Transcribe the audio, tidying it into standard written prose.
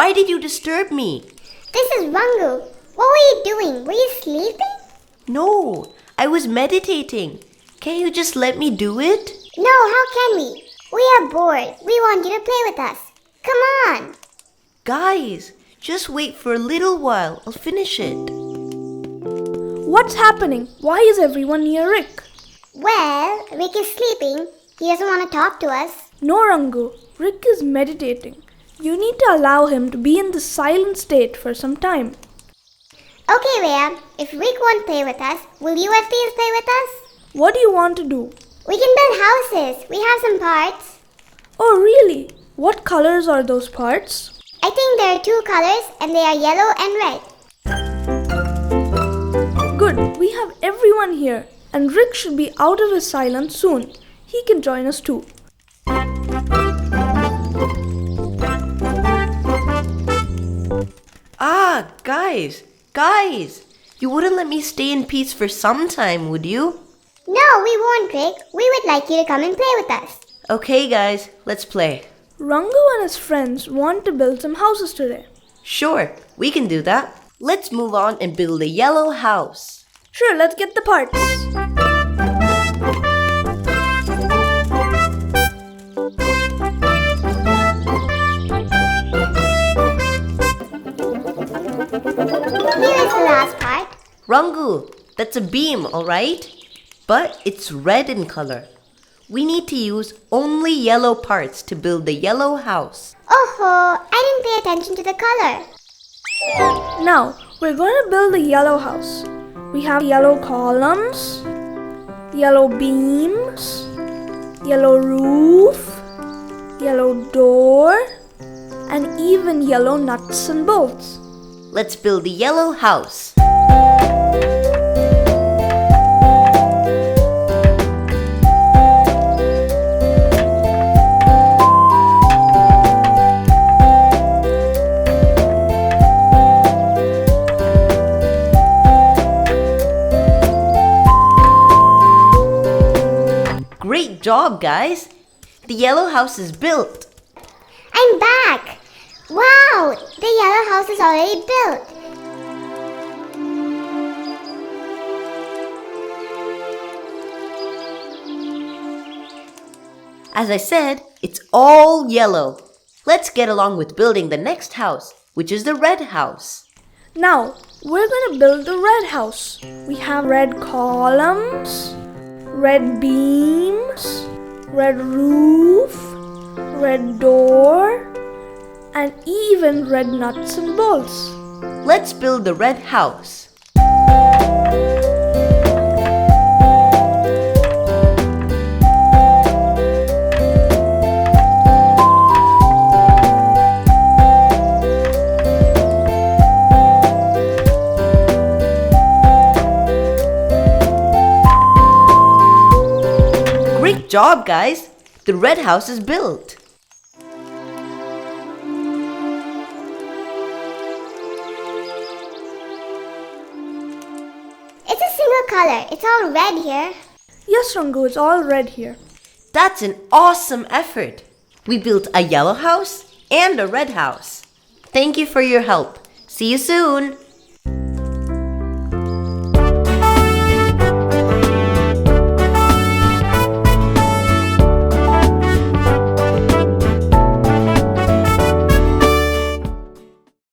Why did you disturb me? This is Rangu. What were you doing? Were you sleeping? No, I was meditating. Can you just let me do it? No, how can we? We are bored. We want you to play with us. Come on. Guys, just wait for a little while. I'll finish it. What's happening? Why is everyone near Rick? Well, Rick is sleeping. He doesn't want to talk to us. No, Rangu. Rick is meditating. You need to allow him to be in the silent state for some time. Okay, Reya. If Rick won't play with us, will you at least play with us? What do you want to do? We can build houses. We have some parts. Oh, really? What colors are those parts? I think there are 2 colors and they are yellow and red. Good. We have everyone here. And Rick should be out of his silence soon. He can join us too. Ah, guys, you wouldn't let me stay in peace for some time, would you? No, we won't, Rick. We would like you to come and play with us. Okay, guys, let's play. Rangu and his friends want to build some houses today. Sure, we can do that. Let's move on and build a yellow house. Sure, let's get the parts. Here is the last part. Rangu, that's a beam, alright? But it's red in color. We need to use only yellow parts to build the yellow house. Oh, I didn't pay attention to the color. Now, we're going to build a yellow house. We have yellow columns, yellow beams, yellow roof, yellow door, and even yellow nuts and bolts. Let's build the yellow house. Great job, guys! The yellow house is built. I'm back. Wow, the yellow house is already built. As I said, it's all yellow. Let's get along with building the next house, which is the red house. Now, we're going to build the red house. We have red columns, red beams, red roof, red door, and even red nuts and bolts. Let's build the red house. Great job, guys! The red house is built. It's a single color. It's all red here. Yes, Rangu, it's all red here. That's an awesome effort. We built a yellow house and a red house. Thank you for your help. See you soon.